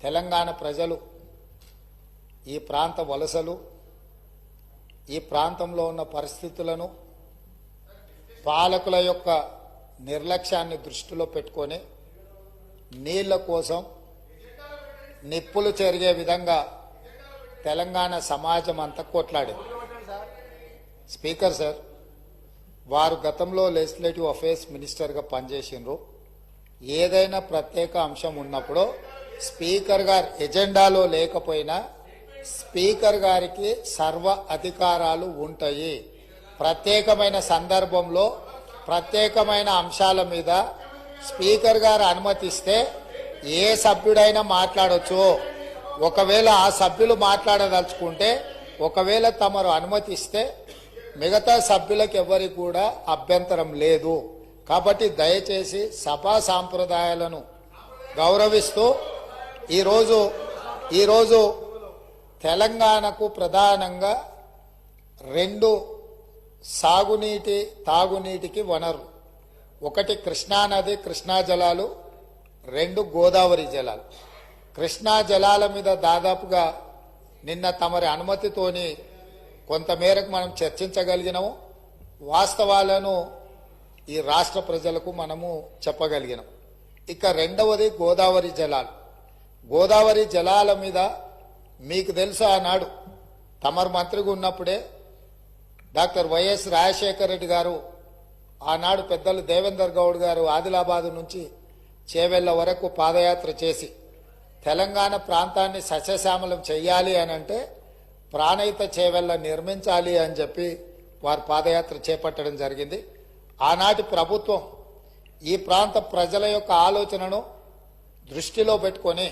తెలంగాణ ప్రజలు ఈ ప్రాంత వలసలు ఈ ప్రాంతంలో ఉన్న పరిస్థితులను పాలకుల యొక్క నిర్లక్ష్యాన్ని దృష్టిలో పెట్టుకొని నీళ్ల కోసం నిప్పులు చెరిగే విధంగా తెలంగాణ సమాజం అంతా కొట్లాడింది. స్పీకర్ సార్, వారు గతంలో లెజిస్లేటివ్ అఫేర్స్ మినిస్టర్గా పనిచేసిండ్రు. ఏదైనా ప్రత్యేక అంశం ఉన్నప్పుడు స్పీకర్ గారు ఎజెండాలో లేకపోయినా స్పీకర్ గారికి సర్వ అధికారాలు ఉంటాయి. ప్రత్యేకమైన సందర్భంలో ప్రత్యేకమైన అంశాల మీద స్పీకర్ గారు అనుమతిస్తే ఏ సభ్యుడైనా మాట్లాడొచ్చు. ఒకవేళ ఆ సభ్యులు మాట్లాడదలుచుకుంటే ఒకవేళ తమరు అనుమతిస్తే మిగతా సభ్యులకు ఎవరికి కూడా అభ్యంతరం లేదు. కాబట్టి దయచేసి సభా సాంప్రదాయాలను గౌరవిస్తూ ఈరోజు తెలంగాణకు ప్రధానంగా రెండు సాగునీటి తాగునీటికి వనరు, ఒకటి కృష్ణానది కృష్ణా జలాలు, రెండు గోదావరి జలాలు. కృష్ణా జలాల మీద దాదాపుగా నిన్న తమరి అనుమతితోని కొంతమేరకు మనం చర్చించగలిగినాము. వాస్తవాలను ఈ రాష్ట్ర ప్రజలకు మనము చెప్పగలిగినాం. ఇక రెండవది గోదావరి జలాలు. గోదావరి జలాల మీద మీకు తెలుసు, ఆనాడు తమరు మంత్రిగా ఉన్నప్పుడే డాక్టర్ వైఎస్ రాజశేఖర రెడ్డి గారు, ఆనాడు పెద్దలు దేవేందర్ గౌడ్ గారు ఆదిలాబాద్ నుంచి చేవెళ్ల వరకు పాదయాత్ర చేసి తెలంగాణ ప్రాంతాన్ని సస్యశ్యామలం చెయ్యాలి అని అంటే ప్రాణహిత చేవెళ్ల నిర్మించాలి అని చెప్పి వారు పాదయాత్ర చేపట్టడం జరిగింది. ఆనాటి ప్రభుత్వం ఈ ప్రాంత ప్రజల యొక్క ఆలోచనను దృష్టిలో పెట్టుకొని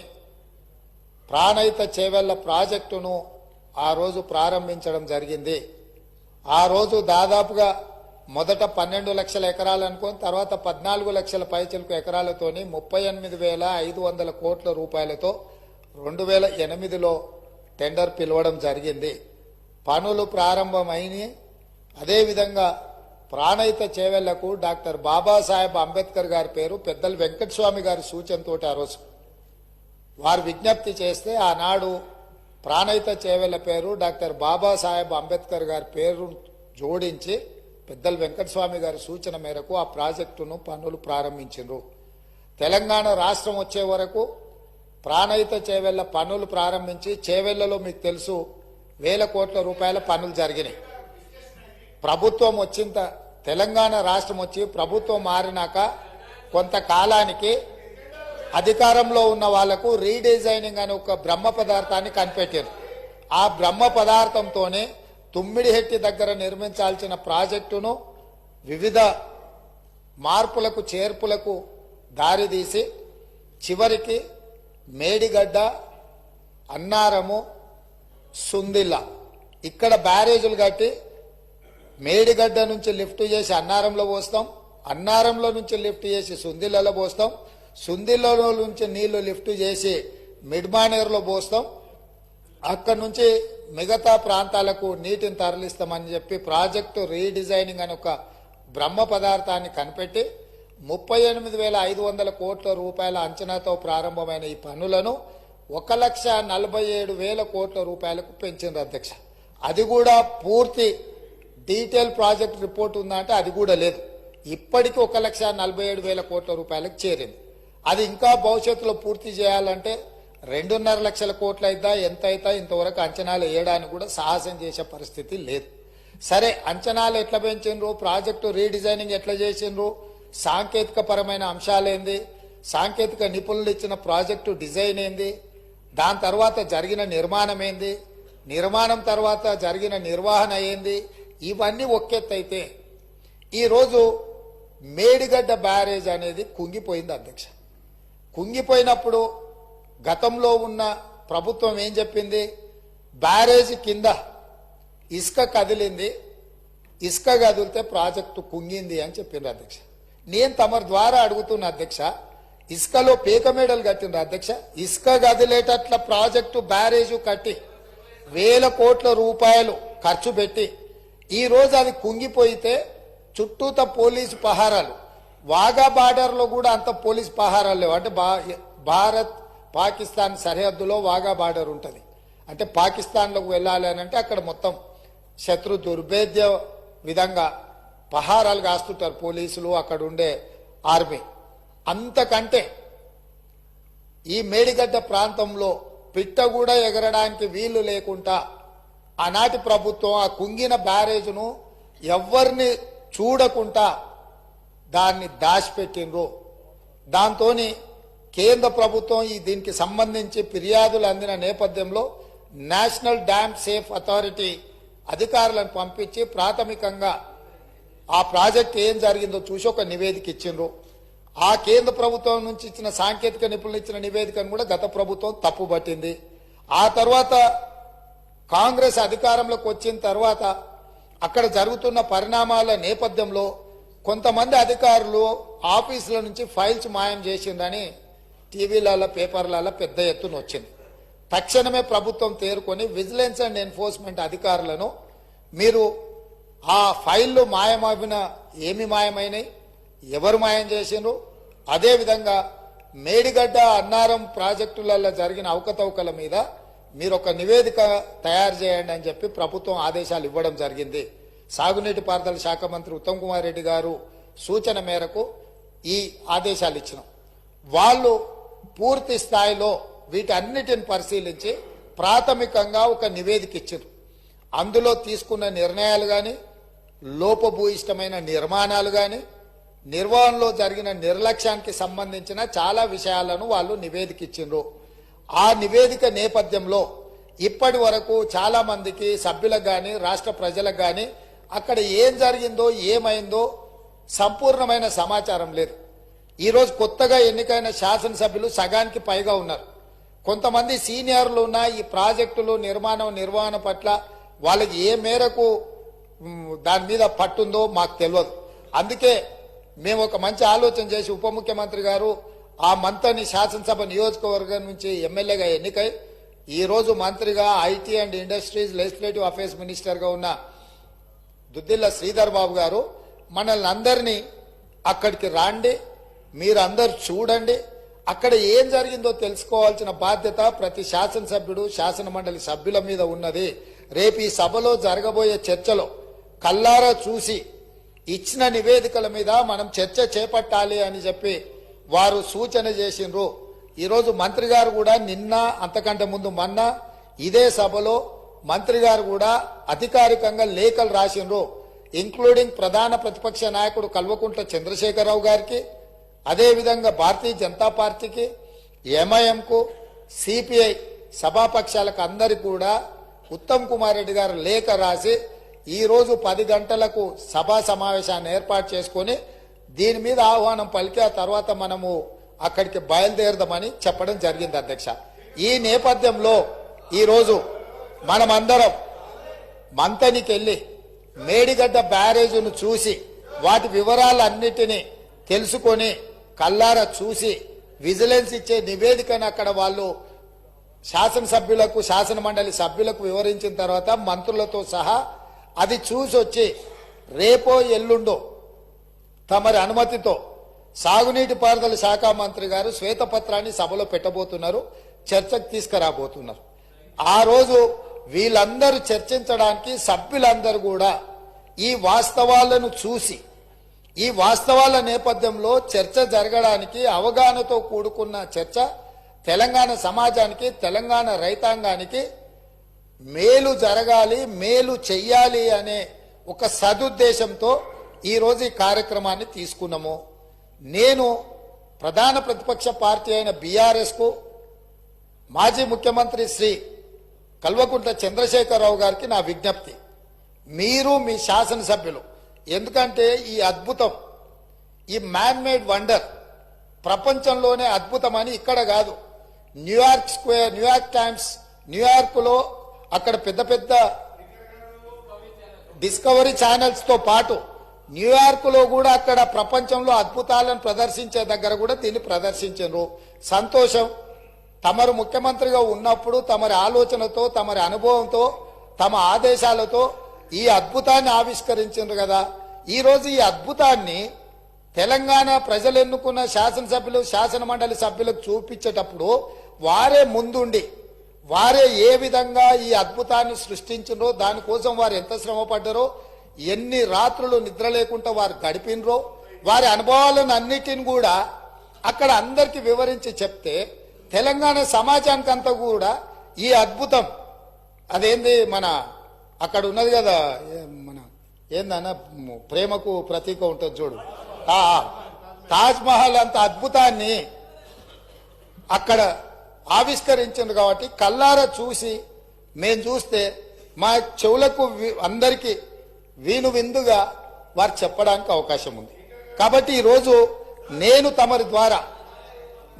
ప్రాణహిత చేవెళ్ల ప్రాజెక్టును ఆ రోజు ప్రారంభించడం జరిగింది. ఆ రోజు దాదాపుగా మొదట 12 లక్షల ఎకరాలు అనుకొని తర్వాత 14 లక్షల పైచిలకు ఎకరాలతోని 38,500 కోట్ల రూపాయలతో 2008లో టెండర్ పిలవడం జరిగింది. పనులు ప్రారంభమైనవి. అదేవిధంగా ప్రాణహిత చేవెళ్లకు డాక్టర్ బాబాసాహెబ్ అంబేద్కర్ గారి పేరు పెద్దలు వెంకటస్వామి గారి సూచనతో ఆ రోజు వారు విజ్ఞప్తి చేస్తే ఆనాడు ప్రాణహిత చేవెళ్ల పేరు డాక్టర్ బాబాసాహెబ్ అంబేద్కర్ గారి పేరు జోడించి పెద్దలు వెంకటస్వామి గారి సూచన మేరకు ఆ ప్రాజెక్టును పనులు ప్రారంభించారు. తెలంగాణ రాష్ట్రం వచ్చే వరకు ప్రాణహిత చేవెళ్ల పనులు ప్రారంభించి చేవెళ్లలో మీకు తెలుసు 1,000 కోట్ల రూపాయల పనులు జరిగినాయి. ప్రభుత్వం వచ్చింత తెలంగాణ రాష్ట్రం వచ్చి ప్రభుత్వం మారినాక కొంతకాలానికి అధికారంలో ఉన్న వాళ్లకు రీడిజైనింగ్ అనే ఒక బ్రహ్మ పదార్థాన్ని కనిపెట్టారు. ఆ బ్రహ్మ పదార్థంతోనే తుమ్మిడిహెట్టి దగ్గర నిర్మించాల్సిన ప్రాజెక్టును వివిధ మార్పులకు చేర్పులకు దారితీసి చివరికి మేడిగడ్డ, అన్నారము, సుందిల్ల ఇక్కడ బ్యారేజీలు కట్టి మేడిగడ్డ నుంచి లిఫ్ట్ చేసి అన్నారంలో పోస్తాం, అన్నారంలో నుంచి లిఫ్ట్ చేసి సుందిల్లలో పోస్తాం, సుందిల్లలో నుంచి నీళ్లు లిఫ్ట్ చేసి మిడ్మానేరులో పోస్తాం, అక్కడి నుంచి మిగతా ప్రాంతాలకు నీటిని తరలిస్తామని చెప్పి ప్రాజెక్టు రీడిజైనింగ్ అని ఒక బ్రహ్మ పదార్థాన్ని కనిపెట్టి 38,500 కోట్ల రూపాయల అంచనాతో ప్రారంభమైన ఈ పనులను 1,47,000 కోట్ల రూపాయలకు పెంచింది అధ్యక్ష. అది కూడా పూర్తి డీటెయిల్ ప్రాజెక్ట్ రిపోర్ట్ ఉందంటే అది కూడా లేదు. ఇప్పటికీ 1,47,000 కోట్ల రూపాయలకు చేరింది. అది ఇంకా భవిష్యత్తులో పూర్తి చేయాలంటే 2.5 లక్షల కోట్లు అయిద్దా ఎంత అవుతా ఇంతవరకు అంచనాలు వేయడానికి కూడా సాహసం చేసే పరిస్థితి లేదు. సరే, అంచనాలు ఎట్లా పెంచిండ్రు, ప్రాజెక్టు రీడిజైనింగ్ ఎట్లా చేసిండ్రు, సాంకేతిక పరమైన అంశాలేంది, సాంకేతిక నిపుణులు ఇచ్చిన ప్రాజెక్టు డిజైన్ ఏంది, దాని తర్వాత జరిగిన నిర్మాణం ఏంది, నిర్మాణం తర్వాత జరిగిన నిర్వహణ ఏంది, ఇవన్నీ ఒక్కెత్తైతే ఈరోజు మేడిగడ్డ బ్యారేజ్ అనేది కుంగిపోయింది అధ్యక్ష. కుంగిపోయినప్పుడు గతంలో ఉన్న ప్రభుత్వం ఏం చెప్పింది, బ్యారేజీ కింద ఇసుక కదిలింది, ఇసుక కదిలితే ప్రాజెక్టు కుంగింది అని చెప్పింది అధ్యక్ష. నేను తమరి ద్వారా అడుగుతున్న అధ్యక్ష, ఇసుకలో పీక మేడలు కట్టిండ్రు అధ్యక్ష. ఇసుక కదిలేటట్ల ప్రాజెక్టు బ్యారేజు కట్టి 1,000 కోట్ల రూపాయలు ఖర్చు పెట్టి ఈ రోజు అది కుంగిపోయితే చుట్టూత పోలీసు పహారాలు, వాగా బార్డర్ లో కూడా అంత పోలీసు పహారాలు లేవు. అంటే భారత్ పాకిస్తాన్ సరిహద్దులో వాగా బార్డర్ ఉంటుంది. అంటే పాకిస్తాన్లోకి వెళ్ళాలి అని అంటే అక్కడ మొత్తం శత్రు దుర్భేద్య విధంగా పహారాలు కాస్తుంటారు పోలీసులు, అక్కడ ఉండే ఆర్మీ. అంతకంటే ఈ మేడిగడ్డ ప్రాంతంలో పిట్ట కూడా ఎగరడానికి వీలు లేకుండా ఆనాటి ప్రభుత్వం ఆ కుంగిన బ్యారేజ్ను ఎవరిని చూడకుండా దాన్ని దాచిపెట్టిండ్రు. దాంతో కేంద్ర ప్రభుత్వం దీనికి సంబంధించి ఫిర్యాదులు అందిన నేపథ్యంలో నేషనల్ డ్యామ్ సేఫ్ అథారిటీ అధికారులను పంపించి ప్రాథమికంగా ఆ ప్రాజెక్ట్ ఏం జరిగిందో చూసి ఒక నివేదిక ఇచ్చిండ్రు. ఆ కేంద్ర ప్రభుత్వం నుంచి ఇచ్చిన సాంకేతిక నిపుణులు ఇచ్చిన నివేదికను కూడా గత ప్రభుత్వం తప్పుపట్టింది. ఆ తర్వాత కాంగ్రెస్ అధికారంలోకి వచ్చిన తర్వాత అక్కడ జరుగుతున్న పరిణామాల నేపథ్యంలో కొంతమంది అధికారులు ఆఫీసుల నుంచి ఫైల్స్ మాయం చేసిందని టీవీలలో పేపర్లలో పెద్ద ఎత్తున వచ్చింది. తక్షణమే ప్రభుత్వం తేరుకొని విజిలెన్స్ అండ్ ఎన్ఫోర్స్మెంట్ అధికారులను మీరు ఆ ఫైళ్లు మాయమైన ఏమి మాయమైనాయి, ఎవరు మాయం చేసిండ్రు, అదేవిధంగా మేడిగడ్డ అన్నారం ప్రాజెక్టులలో జరిగిన అవకతవకల మీద మీరు ఒక నివేదిక తయారు చేయండి అని చెప్పి ప్రభుత్వం ఆదేశాలు ఇవ్వడం జరిగింది. సాగునీటి పారుదల శాఖ మంత్రి ఉత్తమ్ కుమార్ రెడ్డి గారు సూచన మేరకు ఈ ఆదేశాలు ఇచ్చినాం. వాళ్ళు పూర్తి స్థాయిలో వీటన్నిటిని పరిశీలించి ప్రాథమికంగా ఒక నివేదిక ఇచ్చారు. అందులో తీసుకున్న నిర్ణయాలు కానీ, లోపభూయిష్టమైన నిర్మాణాలు కానీ, నిర్వహణలో జరిగిన నిర్లక్ష్యానికి సంబంధించిన చాలా విషయాలను వాళ్ళు నివేదిక ఇచ్చిండ్రు. ఆ నివేదిక నేపథ్యంలో ఇప్పటి వరకు చాలా మందికి సభ్యులకు కానీ రాష్ట్ర ప్రజలకు కానీ అక్కడ ఏం జరిగిందో ఏమైందో సంపూర్ణమైన సమాచారం లేదు. ఈరోజు కొత్తగా ఎన్నికైన శాసనసభ్యులు సగానికి పైగా ఉన్నారు. కొంతమంది సీనియర్లు ఉన్న ఈ ప్రాజెక్టులు నిర్వహణ పట్ల వాళ్ళకి ఏ మేరకు దాని మీద పట్టుందో మాకు తెలియదు. అందుకే మేము ఒక మంచి ఆలోచన చేసి ఉప ముఖ్యమంత్రి గారు ఆ మంత్రిని శాసనసభ నియోజకవర్గం నుంచి ఎమ్మెల్యేగా ఎన్నికై ఈరోజు మంత్రిగా IT and industries legislative affairs మినిస్టర్గా ఉన్న దుద్దిల్ల శ్రీధర్ బాబు గారు మనల్ని అందరినీ అక్కడికి రాండి, మీరు అందరు చూడండి, అక్కడ ఏం జరిగిందో తెలుసుకోవాల్సిన బాధ్యత ప్రతి శాసనసభ్యుడు శాసన మండలి సభ్యుల మీద ఉన్నది. రేపు ఈ సభలో జరగబోయే చర్చలో కల్లారా చూసి ఇచ్చిన నివేదికల మీద మనం చర్చ చేపట్టాలి అని చెప్పి వారు సూచన చేసిండ్రు. ఈరోజు మంత్రి గారు కూడా నిన్న అంతకంటే ముందు మొన్న ఇదే సభలో మంత్రి గారు కూడా అధికారికంగా లేఖలు రాసిండ్రు. ఇంక్లూడింగ్ ప్రధాన ప్రతిపక్ష నాయకుడు కల్వకుంట్ల చంద్రశేఖరరావు గారికి, అదేవిధంగా భారతీయ జనతా పార్టీకి, ఎంఐఎంకు, సిపిఐ సభాపక్షాలకు అందరికి కూడా ఉత్తమ్ కుమార్ రెడ్డి గారు లేఖ రాసి ఈరోజు 10 గంటలకు సభా సమావేశాన్ని ఏర్పాటు చేసుకుని దీని మీద ఆహ్వానం పలికి ఆ తర్వాత మనము అక్కడికి బయలుదేరదామని చెప్పడం జరిగింది అధ్యక్ష. ఈ నేపథ్యంలో ఈరోజు మనమందరం మంతనికి వెళ్ళి మేడిగడ్డ బ్యారేజీను చూసి వాటి వివరాలన్నిటినీ తెలుసుకొని కల్లారా చూసి విజిలెన్స్ ఇచ్చే నివేదికను అక్కడ వాళ్ళు శాసనసభ్యులకు శాసన మండలి సభ్యులకు వివరించిన తర్వాత మంత్రులతో సహా అది చూసి వచ్చి రేపో ఎల్లుండో తమరి అనుమతితో సాగునీటి పారుదల శాఖ మంత్రి గారు శ్వేతపత్రాన్ని సభలో పెట్టబోతున్నారు, చర్చకు తీసుకురాబోతున్నారు. ఆ రోజు వీళ్ళందరూ చర్చించడానికి సభ్యులందరూ కూడా ఈ వాస్తవాలను చూసి ఈ వాస్తవాల నేపథ్యంలో చర్చ జరగడానికి అవగాహనతో కూడుకున్న చర్చ తెలంగాణ సమాజానికి, తెలంగాణ రైతాంగానికి మేలు జరగాలి, మేలు చెయ్యాలి అనే ఒక సదుద్దేశంతో ఈరోజు ఈ కార్యక్రమాన్ని తీసుకున్నాము. నేను ప్రధాన ప్రతిపక్ష పార్టీ అయిన బీఆర్ఎస్కు మాజీ ముఖ్యమంత్రి శ్రీ కల్వకుంట్ల చంద్రశేఖరరావు గారికి నా విజ్ఞప్తి, మీరు మీ శాసనసభ్యులు, ఎందుకంటే ఈ అద్భుతం, ఈ మ్యాన్ మేడ్ వండర్ ప్రపంచంలోనే అద్భుతమని ఇక్కడ కాదు, న్యూయార్క్ స్క్వేర్, న్యూయార్క్ టైమ్స్, న్యూయార్క్లో అక్కడ పెద్ద పెద్ద డిస్కవరీ ఛానల్స్ తో పాటు న్యూయార్క్ లో కూడా అక్కడ ప్రపంచంలో అద్భుతాలను ప్రదర్శించే దగ్గర కూడా దీన్ని ప్రదర్శించారు. సంతోషం. తమరు ముఖ్యమంత్రిగా ఉన్నప్పుడు తమరి ఆలోచనతో, తమరి అనుభవంతో, తమ ఆదేశాలతో ఈ అద్భుతాన్ని ఆవిష్కరించారు కదా. ఈ రోజు ఈ అద్భుతాన్ని తెలంగాణ ప్రజలు ఎన్నుకున్న శాసనసభ్యులు, శాసన మండలి సభ్యులకు చూపించేటప్పుడు వారే ముందుండి వారే ఏ విధంగా ఈ అద్భుతాన్ని సృష్టించినరో, దానికోసం వారు ఎంత శ్రమ పడ్డారో, ఎన్ని రాత్రులు నిద్ర లేకుండా వారు గడిపినరో, వారి అనుభవాలను అన్నిటిని కూడా అక్కడ అందరికి వివరించి చెప్తే తెలంగాణ సమాజానికంతా కూడా ఈ అద్భుతం అదేంది మన అక్కడ ఉన్నది కదా, మన ఏందన్న ప్రేమకు ప్రతీక ఉంటుంది చూడు, తాజ్ మహల్ అంత అద్భుతాన్ని అక్కడ ఆవిష్కరించింది కాబట్టి కల్లారా చూసి మేము చూస్తే మా చెవులకు అందరికీ వీను విందుగా వారు చెప్పడానికి అవకాశం ఉంది. కాబట్టి ఈరోజు నేను తమరి ద్వారా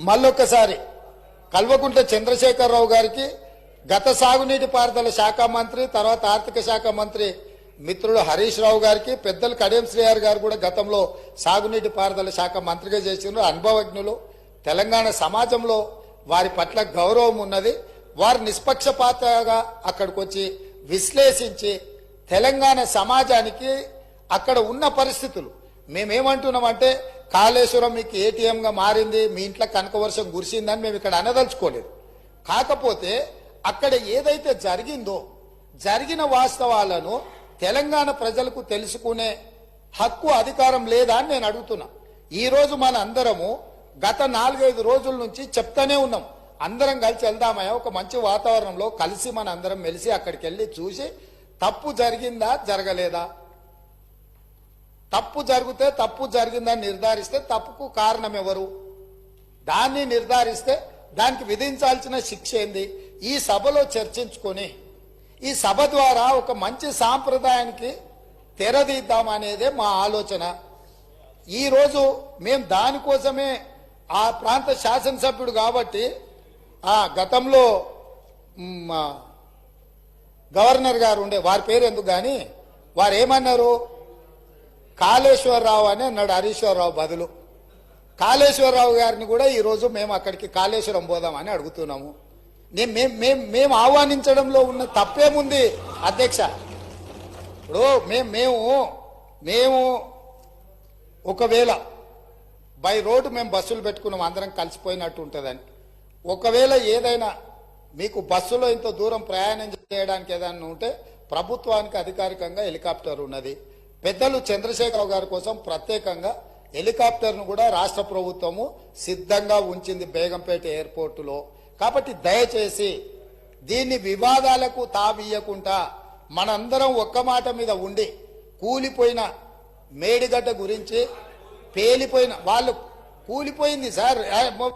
మళ్ళొక్కసారి కల్వకుంట్ల చంద్రశేఖరరావు గారికి, గత సాగునీటి పారుదల శాఖ మంత్రి, తర్వాత ఆర్థిక శాఖ మంత్రి మిత్రుడు హరీష్ రావు గారికి, పెద్దలు కడియం శ్రీహరి గారు కూడా గతంలో సాగునీటి పారుదల శాఖ మంత్రిగా చేసిన అనుభవజ్ఞులు, తెలంగాణ సమాజంలో వారి పట్ల గౌరవం ఉన్నది. వారు నిష్పక్షపాతంగా అక్కడికి వచ్చి విశ్లేషించి తెలంగాణ సమాజానికి అక్కడ ఉన్న పరిస్థితులు, మేమేమంటున్నామంటే కాళేశ్వరం మీకు ఏటీఎంగా మారింది, మీ ఇంట్లో కనక వర్షం కురిసిందని మేము ఇక్కడ అనదలుచుకోలేదు. కాకపోతే అక్కడ ఏదైతే జరిగిందో జరిగిన వాస్తవాలను తెలంగాణ ప్రజలకు తెలుసుకునే హక్కు అధికారం లేదా అని నేను అడుగుతున్నా. ఈ రోజు మన అందరము గత 4-5 రోజుల నుంచి చెప్తానే ఉన్నాం, అందరం కలిసి వెళ్దామయ్యా ఒక మంచి వాతావరణంలో కలిసి మన అందరం మెలిసి అక్కడికి వెళ్ళి చూసి తప్పు జరిగిందా జరగలేదా, తప్పు జరిగితే తప్పు జరిగిందని నిర్ధారిస్తే తప్పుకు కారణం ఎవరు, దాన్ని నిర్ధారిస్తే దానికి విధించాల్సిన శిక్ష ఏంది, ఈ సభలో చర్చించుకొని ఈ సభ ద్వారా ఒక మంచి సాంప్రదాయానికి తెరదీద్దామనేదే మా ఆలోచన. ఈరోజు మేము దానికోసమే ఆ ప్రాంత శాసనసభ్యుడు కాబట్టి గతంలో గవర్నర్ గారు ఉండే, వారి పేరు ఎందుకు కానీ వారు ఏమన్నారు, కాళేశ్వరరావు అని అన్నాడు హరీశ్వరరావు బదులు. కాళేశ్వరరావు గారిని కూడా ఈరోజు మేము అక్కడికి కాళేశ్వరం పోదామని అడుగుతున్నాము. మేము ఆహ్వానించడంలో ఉన్న తప్పేముంది అధ్యక్ష? ఇప్పుడు మేము ఒకవేళ బై రోడ్డు మేము బస్సులు పెట్టుకున్నాం, అందరం కలిసిపోయినట్టు ఉంటుందని. ఒకవేళ ఏదైనా మీకు బస్సులో ఇంత దూరం ప్రయాణం చేయడానికి ఏదైనా ఉంటే ప్రభుత్వానికి అధికారికంగా హెలికాప్టర్ ఉన్నది. పెద్దలు చంద్రశేఖరరావు గారి కోసం ప్రత్యేకంగా హెలికాప్టర్ను కూడా రాష్ట్ర ప్రభుత్వము సిద్ధంగా ఉంచింది బేగంపేట ఎయిర్పోర్టులో. కాబట్టి దయచేసి దీన్ని వివాదాలకు తావియ్యకుండా మనందరం ఒక్క మాట మీద ఉండి, కూలిపోయిన మేడిగడ్డ గురించి, పేలిపోయిన వాళ్ళు కూలిపోయింది సార్,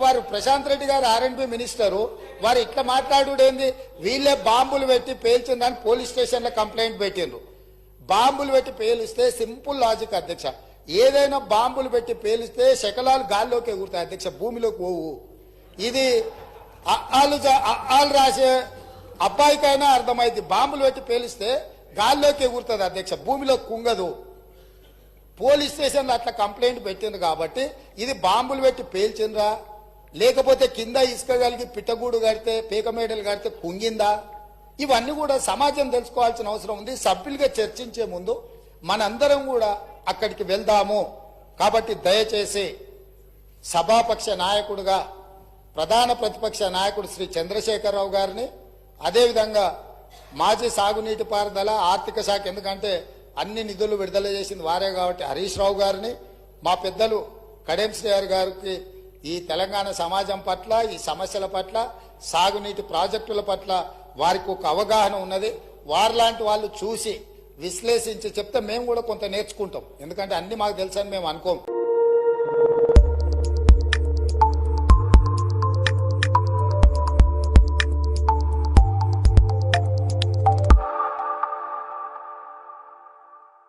వారు ప్రశాంత్ రెడ్డి గారు ఆర్ఎండ్బి మినిస్టరు, వారు ఇట్లా మాట్లాడుడేంది, వీళ్ళే బాంబులు పెట్టి పేల్చిందని పోలీస్ స్టేషన్లో కంప్లైంట్ పెట్టిండ్రు. బాంబులు పెట్టి పేలిస్తే సింపుల్ లాజిక్ అధ్యక్ష, ఏదైనా బాంబులు పెట్టి పేలిస్తే శకలాలు గాల్లోకి ఎగురుతాయి అధ్యక్ష, భూమిలోకి పోవు. ఇది వాళ్ళు రాసే అబ్బాయికైనా అర్థమైంది, బాంబులు పెట్టి పేలిస్తే గాల్లోకి ఎగురుతుంది అధ్యక్ష, భూమిలో కుంగదు. పోలీస్ స్టేషన్లో అట్లా కంప్లైంట్ పెట్టింది కాబట్టి ఇది బాంబులు పెట్టి పేల్చిండ్రా, లేకపోతే కింద ఇసుక కలిగి పిట్టగూడు కడితే పీకమేడలు కడితే కుంగిందా, ఇవన్నీ కూడా సమాజం తెలుసుకోవాల్సిన అవసరం ఉంది. సభ్యులుగా చర్చించే ముందు మనందరం కూడా అక్కడికి వెళ్దాము. కాబట్టి దయచేసి సభాపక్ష నాయకుడుగా ప్రధాన ప్రతిపక్ష నాయకుడు శ్రీ చంద్రశేఖరరావు గారిని, అదేవిధంగా మాజీ సాగునీటి పారుదల ఆర్థిక శాఖ, ఎందుకంటే అన్ని నిధులు విడుదల చేసింది వారే కాబట్టి హరీష్ రావు గారిని, మా పెద్దలు కడియం శ్రీహరి గారికి ఈ తెలంగాణ సమాజం పట్ల, ఈ సమస్యల పట్ల, సాగునీటి ప్రాజెక్టుల పట్ల వారికి ఒక అవగాహన ఉన్నది. వారిలాంటి వాళ్ళు చూసి విశ్లేషించి చెప్తే మేము కూడా కొంత నేర్చుకుంటాం, ఎందుకంటే అన్ని మాకు తెలుసని మేము అనుకోం.